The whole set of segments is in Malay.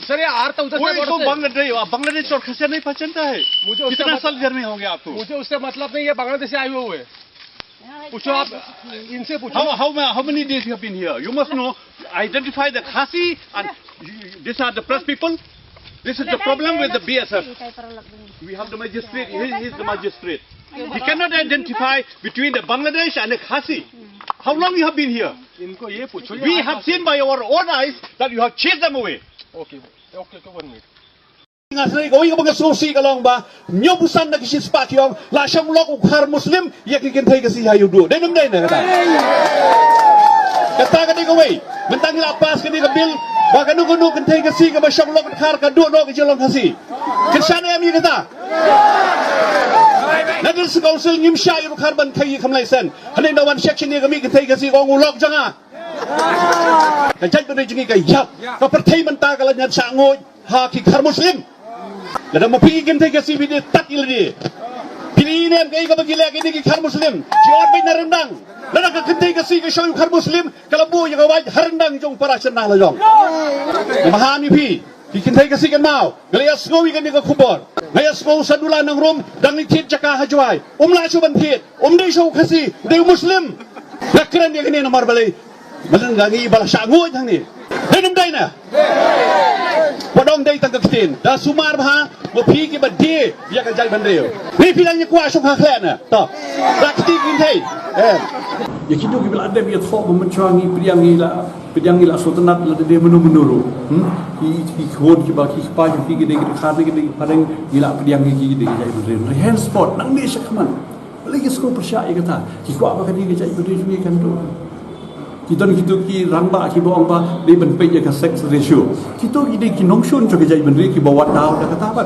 सर ये अर्थ उधर से तो बांग्लादेश और खसिया नहीं पहचानता है। मुझे कितना साल जर्नी हो गया आपको? मुझे उससे मतलब नहीं है, बांग्लादेश से आए हुए पूछो आप इनसे पूछो। How many days you have been here? You must know, identify the Khasi, and these are the press people. This is the problem with the BSF. We have the magistrate. He is the magistrate. He cannot identify between the Bangladesh and the Khasi. How long you have been here? इनको ये पूछो। We have seen by our own eyes that you have chased them away. Okay, 1 minute. Ngasai going abang sosi kalong ba nyobusan na kisis pakyong la siyang lok ukhar muslim yakin thay kasi hayu do denum day na kata ka ni gawai mentang ila pas ka ni ka bil ba kanu kanu kan thay kasi ka ba siyang lok ukhar ka do no ka jolong kasi kirsana yam ni kata Naging sa council ngim siya yung ukhar ban thay kamlay sen hanin na one section ni kami ka thay kasi kong ulok janga ka jaitbynriew jingi ka yap ka partay man ta kala nyan sa ngoy ha ki khar muslim Lada mo pigim tay kasi bini tak iladi. Pininem kay kapag gila kini ki khar muslim. Jiot bay narendang. Lada ka kintay kasi ka siyang khar muslim. Kalabu yung kawaj harendang yung parasyan na layong. Mahami pi. Ki kintay kasi kan mau. Galayas ngawi kan ka kubor. Galayas ngaw sa dula ng room. Dang itit tsaka hajway. La siya bantit. Day siya kasi. Day muslim. Nakran niya kini na marbalay. Malangang ibala siya ngoy hang ni. Denum day na. Padong day tangkakitin. Da sumar bah mo pigi ba di ya ka jaitbynriew. Ni pilang ni kwa sung ha klan na. To. Rakti kintay. Ya kitu ki ada biat fok memencuangi pidiangi la sultanat la de menuru. Ki khod ki ba ki pa ki de khar ki de padang gila pidiangi ki de jaitbynriew. Henceforth nang ni sakman. Lagi sko percaya kata. Ki kwa ba ka di jaitbynriew ni kan tu. Kita ki rangba ki boong ba di benpek ya ka sex ratio. Kita ki nongshun jo ki jaitbynriew ki bawa tahu dah kata apa.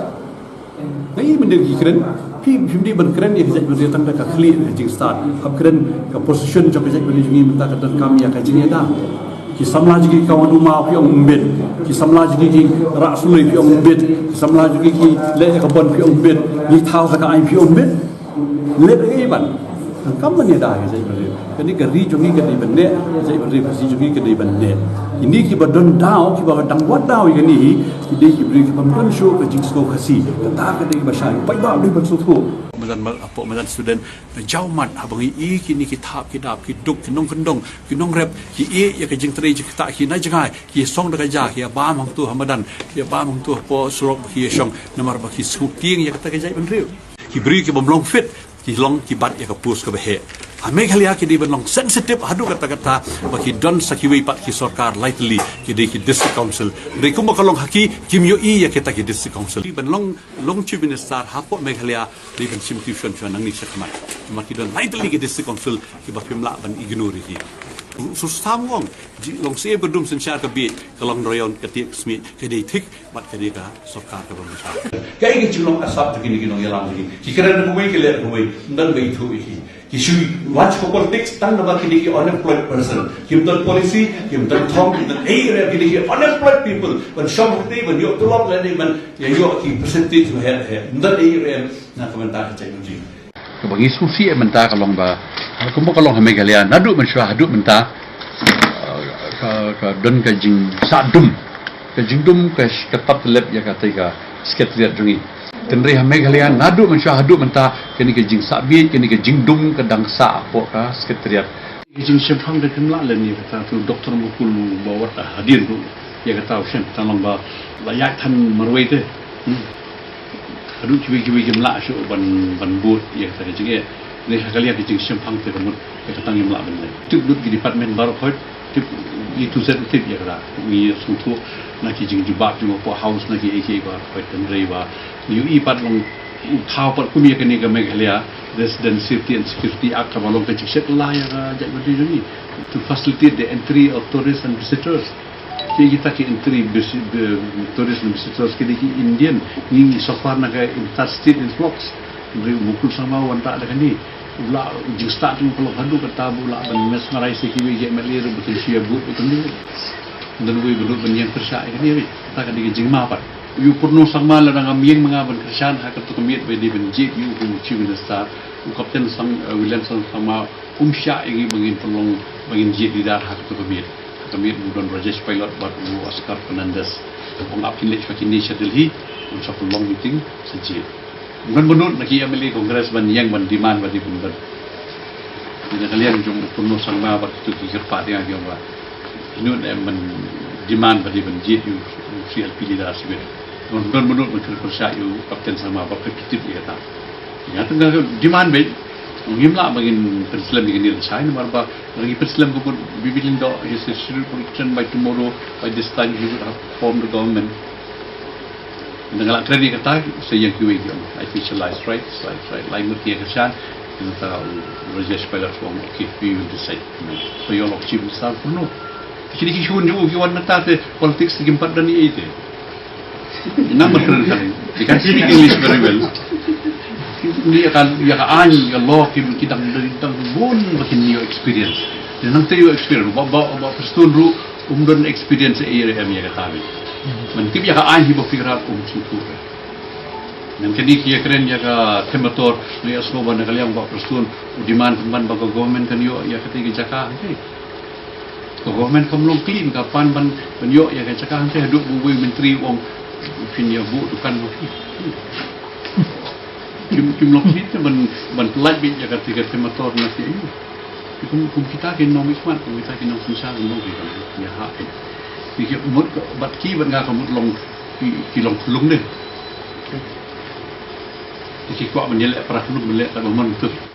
Nai benda ki keren. Pi benda ben keren ya ki jaitbynriew tang ka clear jing start. Hab keren ka position jo ki jaitbynriew ni minta ka kami ya ka jing da. Ki samla ji ki kawan rumah pi ong bet. Ki samla ji ki rasulai pi ong bet. Ki samla ji ki le ka bon pi ong bet. Ni tahu ka ai pi ong bet. Le ai ban. Kamu ni dah jaitbynriew. Kini keri jungi kini bende, jaitbynriew kasi jungi kini bende. Ini kita don dau, kita dang buat dau ini. Kita beri kita pemban show ke jingsko kasi. Kata kini bahasa. Pai bau ni bersuatu. Mazan student jaumat abang kini kita duk kinong kendong kinong rap ki ya ke jing teri kita ki na jangai ki song da ja ki ba mang tu hamadan ki ba mang tu po surok ki song namar ba ki skuting ya kata ke jaitbynriew. Ki beri ki bomlong fit ki long ki bat ya ka pus ka behe. Meghalaya ki di benlong sensitive hadu kata-kata baki don sakiwi pat ki sarkar lightly ki di ki district council di kumakalong haki kimyo ya kita ki district council di benlong chief minister hapo Meghalaya di ben simtution chuan nang ni sakmat maki don lightly ki district council ki baki mla ban ignore ki sustam wong long se bedum sensyar ka bi kalong royon ketik smi ke di thik bat ke di ka sarkar ka bangsa kai ki chulong asap ki ni nong yalang ki keren ko ke le ko ndan be thu ki Kisui watch for politics tang na kini ki unemployed person. Kimton policy, kimton thong, kimton area kini ki unemployed people. When some when you tulok lending man you ki percentage here ndan area na komentar jaitbynriew. Bagi susi mentar kalong ba. Kumo kalong ha Meghalaya nadu mensya hadu mentar ka don ka jing sadum. Ka jingdum ka ketat lep ya kata ka sekretariat jungi. Tenri ha Meghalaya nadu mensya hadu mentar kini ke jing sabi kini ke jing dum ke dangsa apa ka sekretariat jing syempang de kenla le ni kata tu doktor mukul bawa hadir tu ya kata usem tanong ba layak than marwai te hadu ciwi gemla syu ban but ya kata jing ni kalian ke jing syempang te kamut ya kata gemla ban le tu dut di department baru khoi tu itu set tip ya kata ni sutu na ki jing jibak tu po house na ki ek ba khoi tenri ba you ipat long thao pat kumia kini ke Meghalaya Resident Safety and Security Act kamalong ke chipset la ya jaitbynriew ni to facilitate the entry of tourists and visitors. Kita ki entry tourists and visitors ke di Indian ni so far na ke interstate influx beri mukul sama wanta ada kani ula jing start kalau hadu kata bula ban mesmerize ki we get malir betul sia but betul ni dan we betul banyak percaya ni kita kan di jingma pat you purno sama la nga miyeng mga ban krisyan ha kato kamit by David J. You chief minister u kapten sang Williamson sama umsya igi bangin pelong bangin J. Didar ha kato kamit kami don Rajesh pilot buat Oscar Fernandez ong apin lech fakini Delhi un sa long meeting saji ngan menut naki amili kongres ban yang ban demand badi pun ban ina kalian jong puno sangma bat tu ki kerpa dia yang ba inun ban demand badi ban jit yu CLP leader sibet ngan menut menteri persa yu kapten sama ba petitif dia kata ya tengah demand be ngimla bagin Islam begini saya nomor ba lagi Islam ko bibilin do is scheduled production by tomorrow by this time he would have formed the government dengan kredi kata saya yang kuwi I visualize right lain mesti kesan kita Rajesh pilot from okay we will decide so your chief minister no kini ki hunju ki wan mata politics ki empat dan ni itu nama keren kan you can speak English very well ni akan ya ani Allah kita tentang bon makin new experience dan nanti you experience ba perstun ru don experience area ya kami mantip ya ani bo fikirat situ dan kini kia keren ya ka temator ni aslo ban kalian ba perstun demand ban ba government kan yo ya ketiga jaka government kamlong clean kapan ban yo ya ka jaka hante duk bu menteri wong pinya bu dukan Kim lok bit ban pelaj bit jaga tiga temator nasi ayu. Kum kita kin nom ismat, kum kita kin nom susah nom kita. Ya ha. Ki mut bat ki ban nga kamut long ki long lung deh. Ki kwa ban yelek para lung melek ta mon tu.